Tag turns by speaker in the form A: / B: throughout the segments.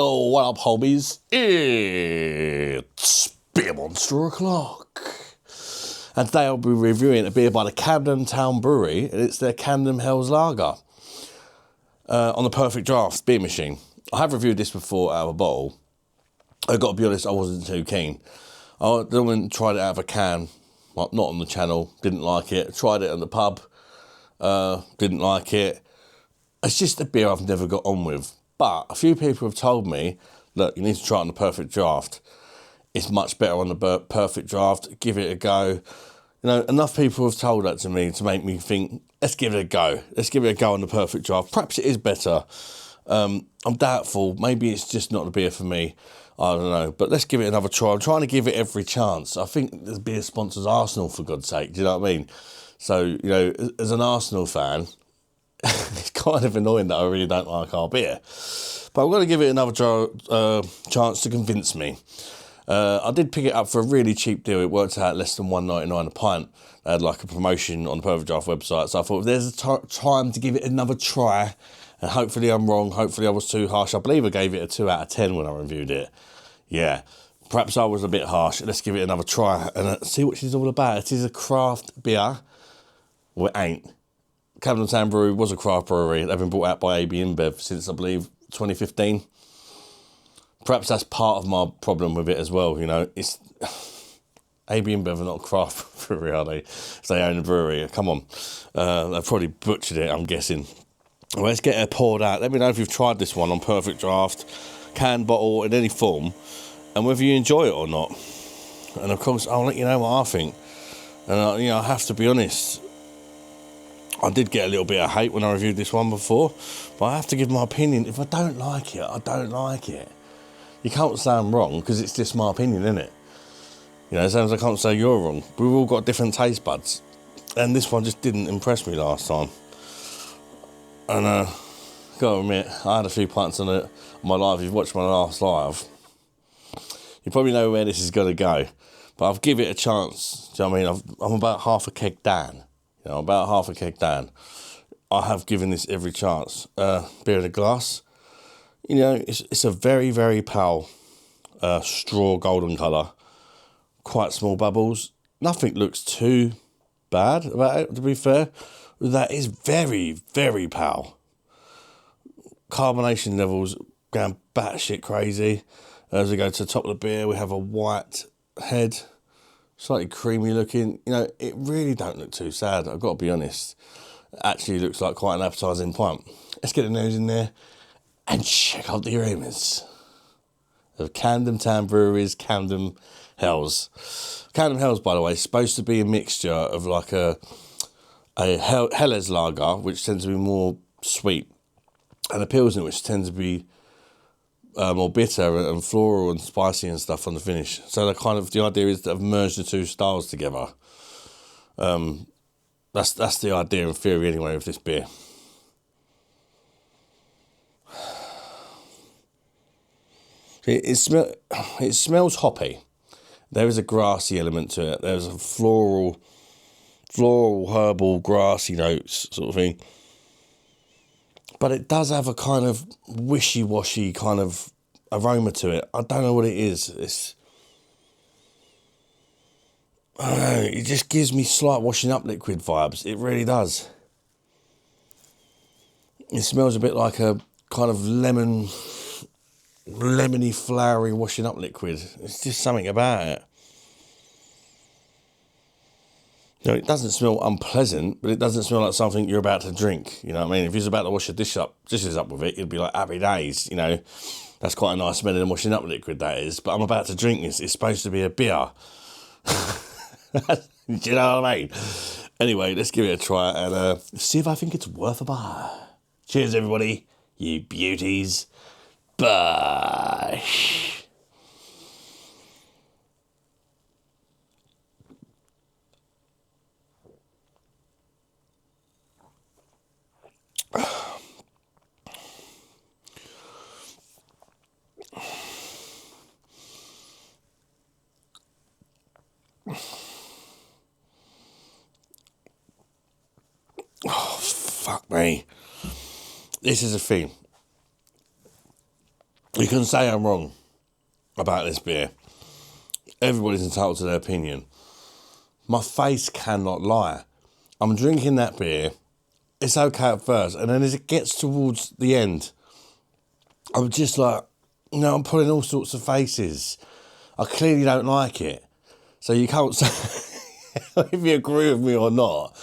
A: Oh, what up, homies? It's Beer Monster o'clock. And today I'll be reviewing a beer by the Camden Town Brewery, and it's their Camden Hell's Lager on the Perfect Draft beer machine. I have reviewed this before out of a bottle. I've got to be honest, I wasn't too keen. I went and tried it out of a can, well, not on the channel, didn't like it. Tried it in the pub, didn't like it. It's just a beer I've never got on with. But a few people have told me, look, you need to try it on the Perfect Draft. It's much better on the Perfect Draft. Give it a go. You know, enough people have told that to me to make me think, let's give it a go. Let's give it a go on the Perfect Draft. Perhaps it is better. I'm doubtful. Maybe it's just not the beer for me. I don't know. But let's give it another try. I'm trying to give it every chance. I think the beer sponsors Arsenal, for God's sake. Do you know what I mean? So, you know, as an Arsenal fan, it's kind of annoying that I really don't like our beer. But I'm going to give it another chance to convince me. I did pick it up for a really cheap deal. It worked out less than $1.99 a pint. They had like a promotion on the Perfect Draft website. So I thought, if there's a time to give it another try, and hopefully I'm wrong, hopefully I was too harsh. I believe I gave it a 2 out of 10 when I reviewed it. Yeah, perhaps I was a bit harsh. Let's give it another try and see what she's all about. It is a craft beer. Well, it ain't. Camden Town Brewery was a craft brewery. They've been bought out by AB InBev since, I believe, 2015. Perhaps that's part of my problem with it as well, you know. It's AB InBev are not a craft brewery, are they? If they own a brewery, come on. They've probably butchered it, I'm guessing. Well, let's get it poured out. Let me know if you've tried this one on Perfect Draft, can, bottle, in any form, and whether you enjoy it or not. And of course, I'll let you know what I think. And you know, I have to be honest, I did get a little bit of hate when I reviewed this one before, but I have to give my opinion. If I don't like it, I don't like it. You can't say I'm wrong, because it's just my opinion, isn't it? You know, it sounds like I can't say you're wrong. We've all got different taste buds, and this one just didn't impress me last time. And gotta admit, I had a few pints on it on my live. If you've watched my last live, you probably know where this is going to go. But I'll give it a chance. Do you know what I mean? I'm about half a keg down. You know, about half a keg down. I have given this every chance. Beer in a glass. You know, it's a very, very pale straw golden colour. Quite small bubbles. Nothing looks too bad about it, to be fair. That is very, very pale. Carbonation levels going batshit crazy. As we go to the top of the beer, we have a white head. Slightly creamy looking. You know, it really don't look too sad, I've got to be honest. It actually looks like quite an appetising pint. Let's get the nose in there and check out the aromas of Camden Town Brewery's Camden Hells. Camden Hells, by the way, is supposed to be a mixture of like a Helles lager, which tends to be more sweet, and a Pilsner, which tends to be more bitter and floral and spicy and stuff on the finish. So the idea is to have merged the two styles together. That's the idea in theory anyway of this beer. It smells hoppy. There is a grassy element to it. There's a floral, herbal, grassy notes sort of thing. But it does have a kind of wishy-washy kind of aroma to it. I don't know what it is. I don't know, it just gives me slight washing up liquid vibes. It really does. It smells a bit like a kind of lemony, flowery washing up liquid. It's just something about it. You know, it doesn't smell unpleasant, but it doesn't smell like something you're about to drink. You know what I mean? If you was about to wash your dishes up with it, you'd be like, happy days, you know. That's quite a nice smelling washing up liquid, that is. But I'm about to drink this. It's supposed to be a beer. Do you know what I mean? Anyway, let's give it a try and see if I think it's worth a buy. Cheers, everybody. You beauties. Bye. Oh, fuck me. This is a thing. You can say I'm wrong about this beer. Everybody's entitled to their opinion. My face cannot lie. I'm drinking that beer. It's okay at first. And then as it gets towards the end, I'm just like, I'm pulling all sorts of faces. I clearly don't like it. So you can't say if you agree with me or not.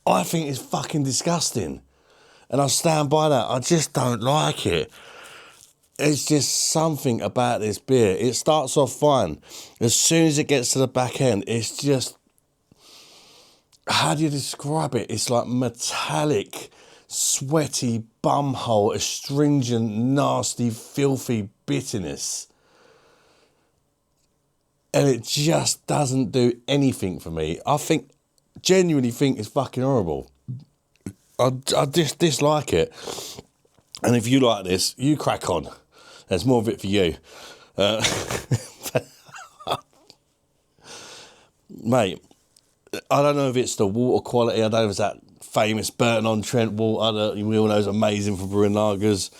A: I think it's fucking disgusting. And I stand by that. I just don't like it. It's just something about this beer. It starts off fine. As soon as it gets to the back end, it's just... How do you describe it? It's like metallic, sweaty bumhole, astringent, nasty, filthy bitterness. And it just doesn't do anything for me. Genuinely think it's fucking horrible. I just dislike it. And if you like this, you crack on. There's more of it for you. Mate, I don't know if it's the water quality. I don't know if it's that famous Burton-on-Trent water that we all know is amazing for brewing lagers.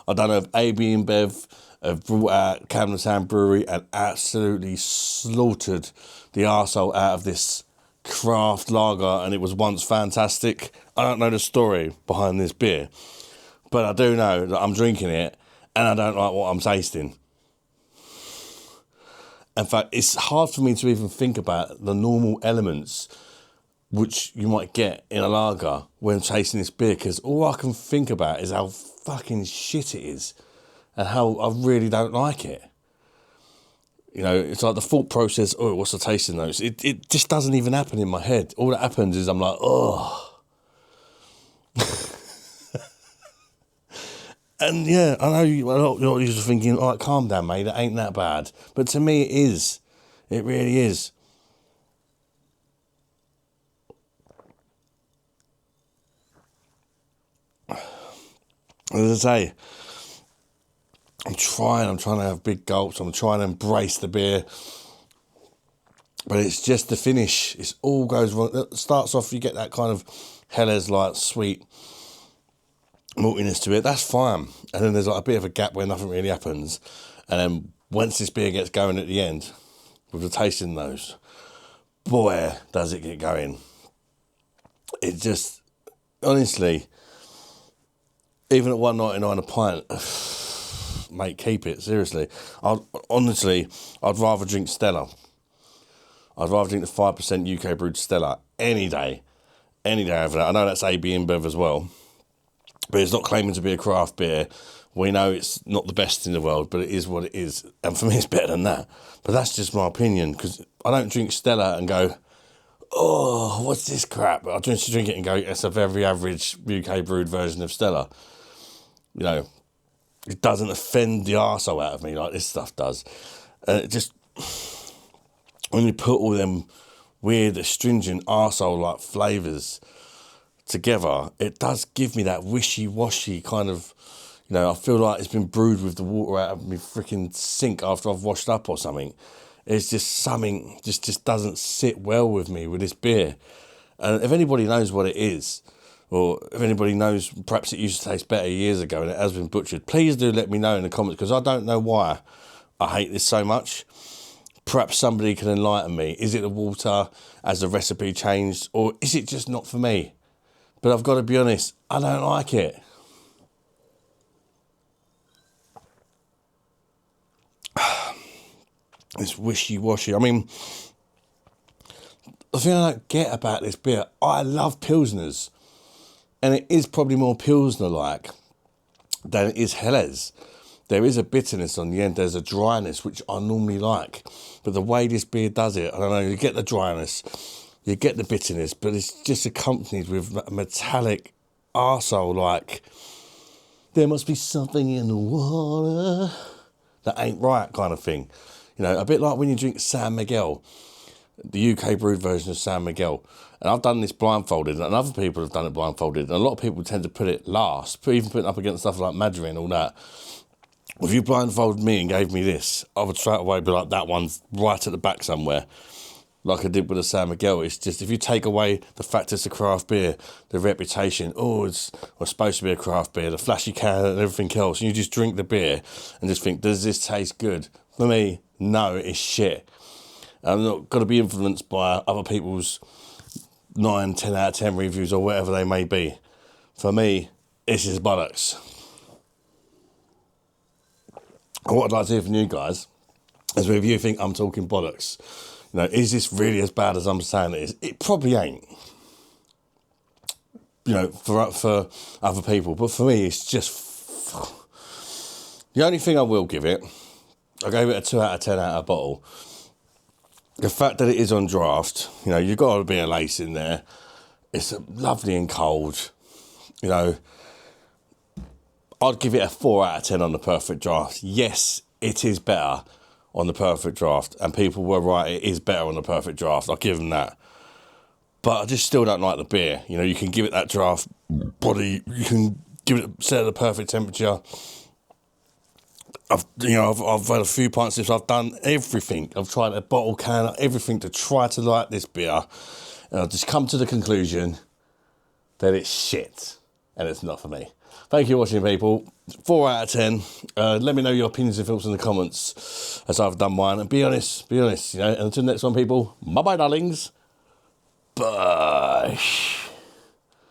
A: I don't know if AB InBev have brought out Camden Town Brewery and absolutely slaughtered the arsehole out of this craft lager, and it was once fantastic. I don't know the story behind this beer, but I do know that I'm drinking it and I don't like what I'm tasting. In fact, it's hard for me to even think about the normal elements which you might get in a lager when tasting this beer, because all I can think about is how fucking shit it is and how I really don't like it. You know, it's like the thought process, what's the tasting notes? It just doesn't even happen in my head. All that happens is I'm like, oh. And yeah, I know a lot of you are thinking, all right, calm down, mate, it ain't that bad. But to me, it is. It really is. As I say, I'm trying to have big gulps. I'm trying to embrace the beer. But it's just the finish. It all goes wrong. It starts off, you get that kind of Helles like sweet maltiness to it. That's fine. And then there's like a bit of a gap where nothing really happens. And then once this beer gets going at the end, with the tasting nose, boy, does it get going. It just, honestly, even at $1.99 a pint, mate, keep it, seriously. I'd rather drink Stella. I'd rather drink the 5% UK brewed Stella any day over that. I know that's AB InBev as well, but it's not claiming to be a craft beer. We know it's not the best in the world, but it is what it is. And for me, it's better than that. But that's just my opinion, because I don't drink Stella and go, oh, what's this crap? I just drink it and go, it's a very average UK brewed version of Stella. You know, it doesn't offend the arsehole out of me like this stuff does. And it just, when you put all them weird, astringent arsehole-like flavours together, it does give me that wishy-washy kind of, you know, I feel like it's been brewed with the water out of my freaking sink after I've washed up or something. It's just something just doesn't sit well with me with this beer. And if anybody knows what it is, or if anybody knows perhaps it used to taste better years ago and it has been butchered, please do let me know in the comments, because I don't know why I hate this so much. Perhaps somebody can enlighten me. Is it the water? Has the recipe changed? Or is it just not for me? But I've got to be honest, I don't like it. It's wishy-washy. I mean, the thing I don't get about this beer, I love Pilsners. And it is probably more Pilsner-like than it is Helles. There is a bitterness on the end. There's a dryness, which I normally like. But the way this beer does it, I don't know, you get the dryness, you get the bitterness, but it's just accompanied with a metallic arsehole, like, there must be something in the water that ain't right kind of thing. You know, a bit like when you drink San Miguel, the UK brewed version of San Miguel. And I've done this blindfolded, and other people have done it blindfolded. And a lot of people tend to put it last, even putting it up against stuff like Madry and all that. If you blindfolded me and gave me this, I would straight away be like, that one's right at the back somewhere. like I did with the San Miguel. It's just, if you take away the fact it's a craft beer, the reputation, it's supposed to be a craft beer, the flashy can and everything else, and you just drink the beer and just think, does this taste good? For me, no, it's shit. I'm not going to be influenced by other people's 9, 10 out of 10 reviews or whatever they may be. For me, this is bollocks. And what I'd like to hear from you guys is whether you think I'm talking bollocks. You know, is this really as bad as I'm saying it is? It probably ain't. You know, for other people. But for me, it's just... The only thing I will give it, I gave it a 2 out of 10 out of a bottle. The fact that it is on draft, you know, you've got to be a lace in there. It's lovely and cold. You know, I'd give it a 4 out of 10 on the perfect draft. Yes, it is better on the perfect draft. And people were right, it is better on the perfect draft. I'll give them that. But I just still don't like the beer. You know, you can give it that draft body. You can give it, set at the perfect temperature. I've had a few pints since I've done everything. I've tried a bottle can, everything to try to like this beer. And I've just come to the conclusion that it's shit. And it's not for me. Thank you for watching, people. 4 out of 10. Let me know your opinions and thoughts in the comments as I've done mine. And be honest, you know. And until the next one, people, bye-bye, darlings. Bye.